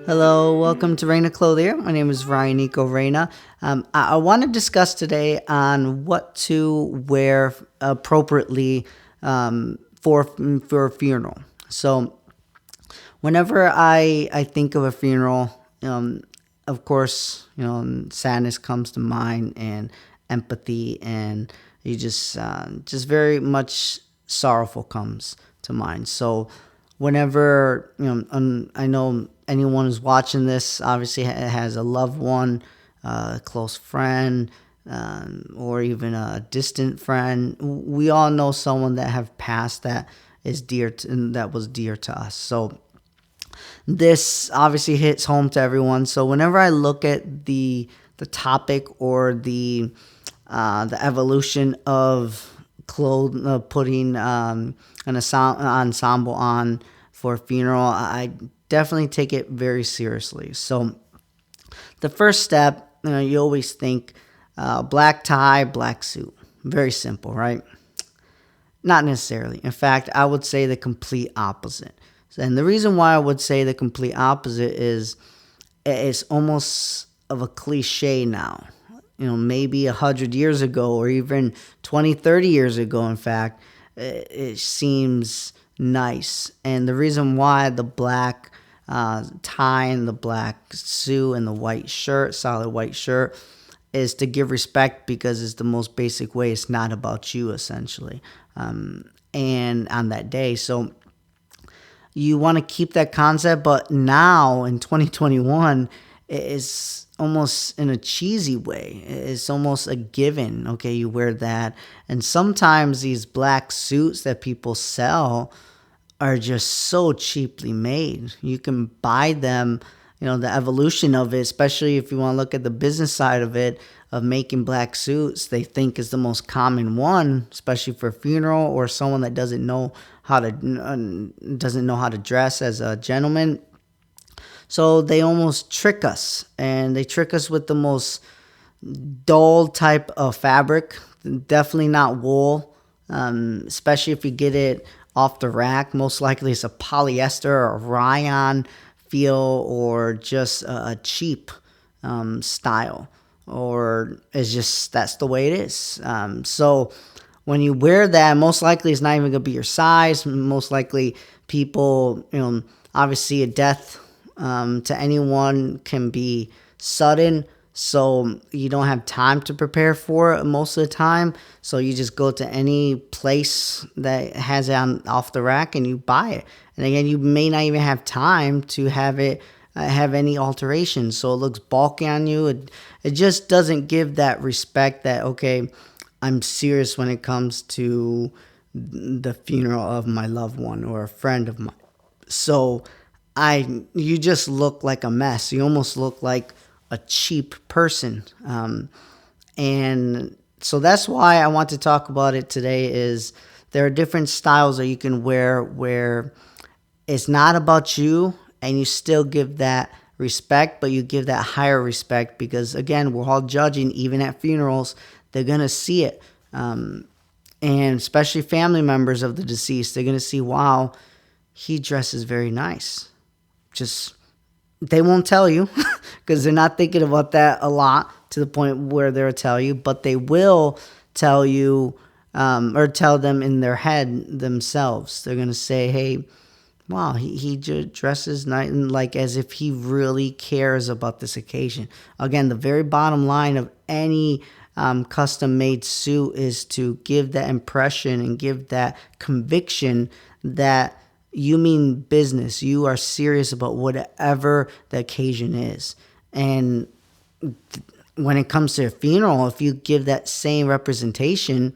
Hello, welcome to Reyna Clothier. My name is Reyna. I want to discuss today on what to wear appropriately for a funeral. So, whenever I think of a funeral, of course, sadness comes to mind and empathy, and you just very much sorrowful comes to mind. So, whenever I know anyone who's watching this obviously has a loved one, a close friend, or even a distant friend. We all know someone that have passed that is dear to, and that was dear to us. So this obviously hits home to everyone. So whenever I look at the topic or the evolution of putting an ensemble on for a funeral, I definitely take it very seriously. So the first step, you always think black tie, black suit. Very simple, right? Not necessarily. In fact, I would say the complete opposite. And the reason why I would say the complete opposite is it's almost of a cliche now. Maybe 100 years ago or even 20, 30 years ago, in fact, it seems nice. And the reason why the black tie and the black suit and the white shirt, solid white shirt, is to give respect because it's the most basic way. It's not about you, essentially. And on that day. So you want to keep that concept, but now in 2021, it's almost in a cheesy way. It's almost a given. Okay, you wear that. And sometimes these black suits that people sell are just so cheaply made. You can buy them, the evolution of it, especially if you want to look at the business side of it, of making black suits, they think is the most common one, especially for a funeral or someone that doesn't know how to dress as a gentleman. So they almost trick us, and they trick us with the most dull type of fabric. Definitely not wool, especially if you get it off the rack. Most likely it's a polyester or a rayon feel, or just a cheap style, or it's just that's the way it is. So when you wear that, most likely it's not even gonna be your size. Most likely people, obviously a death to anyone can be sudden, so you don't have time to prepare for it most of the time. So you just go to any place that has it off the rack and you buy it. And again, you may not even have time to have it have any alterations, so it looks bulky on you. It just doesn't give that respect that, okay, I'm serious when it comes to the funeral of my loved one or a friend of mine. So you just look like a mess. You almost look like a cheap person. And so that's why I want to talk about it today. Is there are different styles that you can wear where it's not about you, and you still give that respect, but you give that higher respect because, again, we're all judging. Even at funerals, they're gonna see it, and especially family members of the deceased, they're gonna see, wow, he dresses very nice. Just they won't tell you because they're not thinking about that a lot to the point where they'll tell you, but they will tell you, or tell them in their head themselves. They're gonna say, hey, wow, he just dresses nice, and like as if he really cares about this occasion. Again, the very bottom line of any custom made suit is to give that impression and give that conviction that you mean business. You are serious about whatever the occasion is. And when it comes to a funeral, if you give that same representation,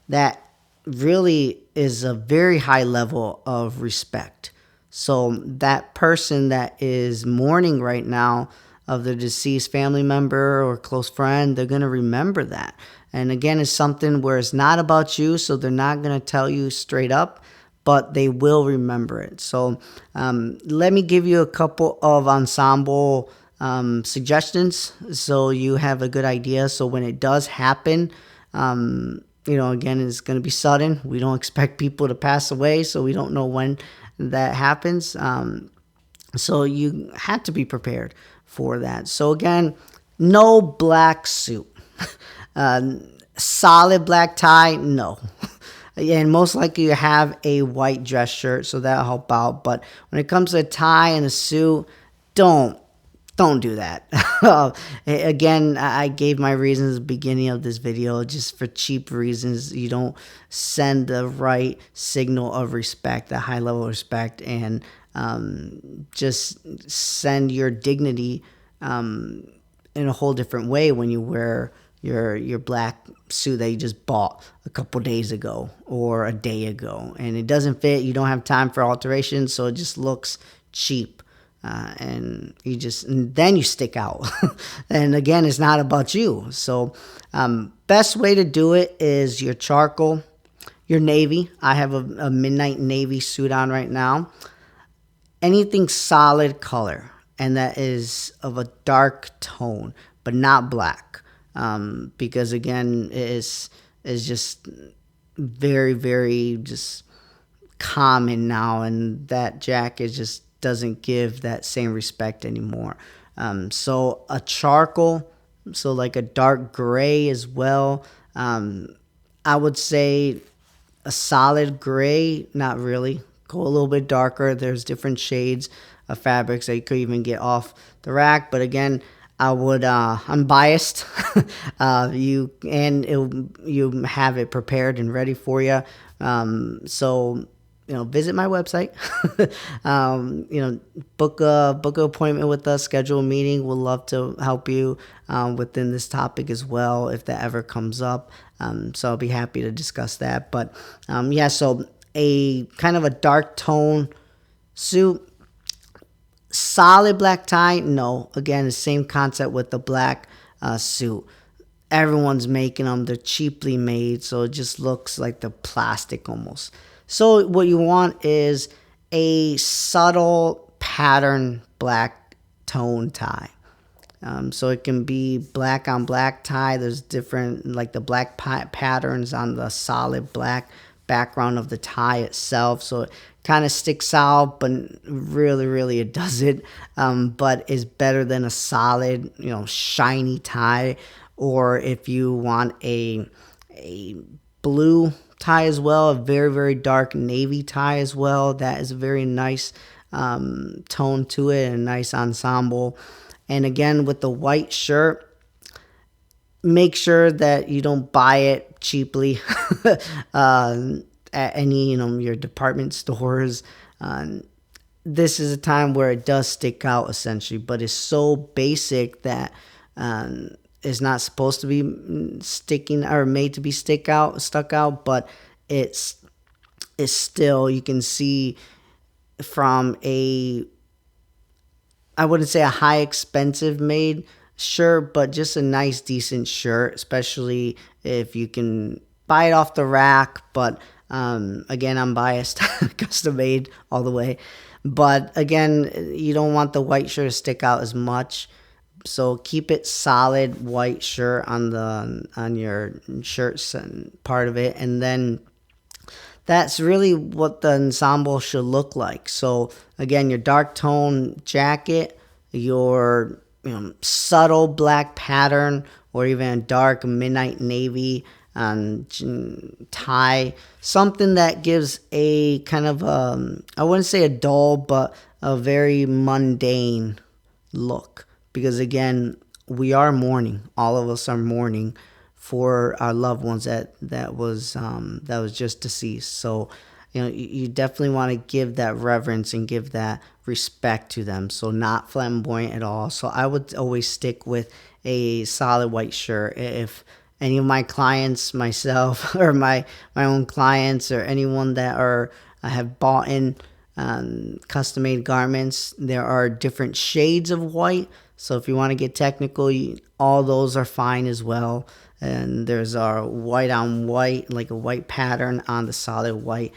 that really is a very high level of respect. So that person that is mourning right now of their deceased family member or close friend, they're going to remember that. And again, it's something where it's not about you, so they're not going to tell you straight up, but they will remember it. So let me give you a couple of ensemble suggestions so you have a good idea. So when it does happen, again, it's going to be sudden. We don't expect people to pass away, so we don't know when that happens. So you had to be prepared for that. So again, no black suit. uh, Solid black tie, no. And most likely you have a white dress shirt, so that'll help out. But when it comes to a tie and a suit, don't don't do that. Again, I gave my reasons at the beginning of this video, just for cheap reasons. You don't send the right signal of respect, a high level of respect, and just send your dignity in a whole different way when you wear your black suit that you just bought a couple days ago or a day ago, and it doesn't fit. You don't have time for alterations, so it just looks cheap. And then you stick out. And again, it's not about you. So best way to do it is your charcoal, your navy. I have a midnight navy suit on right now. Anything solid color, and that is of a dark tone, but not black, because again, it is just very, very just common now, and that jacket just doesn't give that same respect anymore. So a charcoal, so like a dark gray as well. I would say a solid gray, not really. Go a little bit darker. There's different shades of fabrics that you could even get off the rack. But again, I'm biased. You have it prepared and ready for you. So visit my website. Book an appointment with us, schedule a meeting. We'll love to help you within this topic as well if that ever comes up. So I'll be happy to discuss that. But so a kind of a dark tone suit, solid black tie. No, again, the same concept with the black suit. Everyone's making them. They're cheaply made, so it just looks like the plastic almost. So what you want is a subtle pattern black tone tie. So it can be black on black tie. There's different, like the black patterns on the solid black background of the tie itself. So it kind of sticks out, but really it doesn't. But is better than a solid, shiny tie. Or if you want a blue tie as well, a very, very dark navy tie as well, that is a very nice tone to it and a nice ensemble. And again, with the white shirt, make sure that you don't buy it cheaply at any your department stores. This is a time where it does stick out essentially, but it's so basic that is not supposed to be sticking or made to be stuck out, but it's still, you can see from I wouldn't say a high expensive made shirt, but just a nice decent shirt, especially if you can buy it off the rack. But again, I'm biased, custom made all the way. But again, you don't want the white shirt to stick out as much. So keep it solid white shirt on your shirts and part of it, and then that's really what the ensemble should look like. So again, your dark tone jacket, your subtle black pattern, or even a dark midnight navy tie, something that gives a kind of I wouldn't say a dull, but a very mundane look. Because again, we are mourning. All of us are mourning for our loved ones that was just deceased. So you definitely want to give that reverence and give that respect to them. So not flamboyant at all. So I would always stick with a solid white shirt. If any of my clients, myself, or my own clients, or anyone that have bought in custom made garments, there are different shades of white. So if you want to get technical, all those are fine as well. And there's our white on white, like a white pattern on the solid white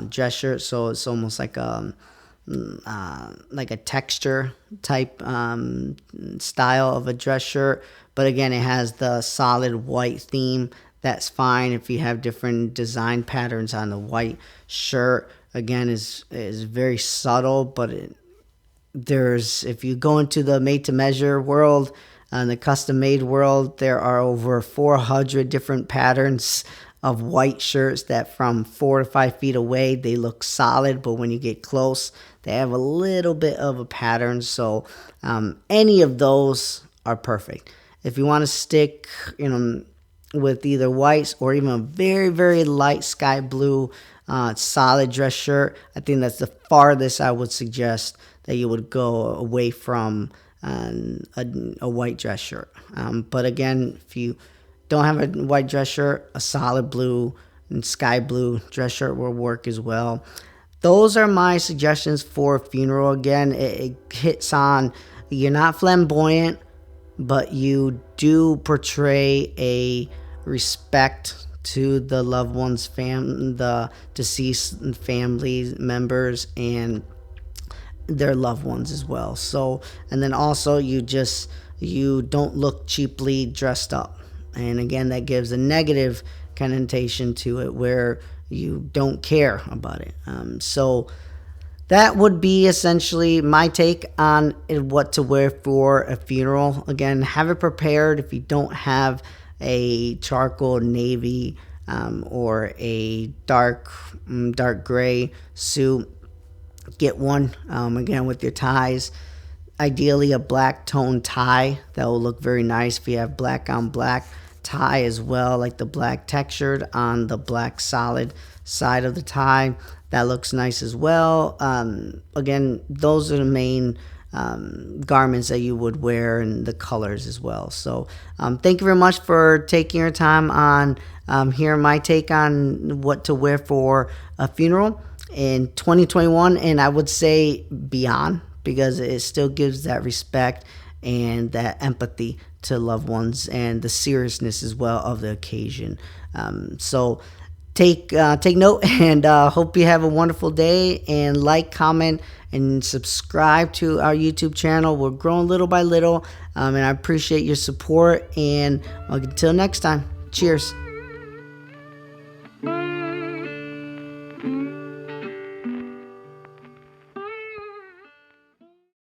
dress shirt. So it's almost like a texture type style of a dress shirt. But again, it has the solid white theme. That's fine. If you have different design patterns on the white shirt, again, is very subtle, but if you go into the made to measure world and the custom made world, there are over 400 different patterns of white shirts that from 4 to 5 feet away they look solid, but when you get close they have a little bit of a pattern. So any of those are perfect. If you want to stick with either whites or even a very, very light sky blue solid dress shirt, I think that's the farthest I would suggest that you would go away from a white dress shirt. But again, if you don't have a white dress shirt, a solid blue and sky blue dress shirt will work as well. Those are my suggestions for a funeral. Again, it hits on, you're not flamboyant, but you do portray a respect to the loved ones, the deceased family members, and their loved ones as well. So, and then also you don't look cheaply dressed up. And again, that gives a negative connotation to it where you don't care about it. So that would be essentially my take on what to wear for a funeral. Again, have it prepared. If you don't have a charcoal navy or a dark gray suit, get one. Again, with your ties, ideally a black tone tie. That will look very nice if you have black on black tie as well, like the black textured on the black solid side of the tie. That looks nice as well. Again, those are the main garments that you would wear, and the colors as well. So thank you very much for taking your time on hearing my take on what to wear for a funeral in 2021, and I would say beyond, because it still gives that respect and that empathy to loved ones and the seriousness as well of the occasion. So take note, and hope you have a wonderful day, and like, comment, and subscribe to our YouTube channel. We're growing little by little, and I appreciate your support, and until next time, cheers.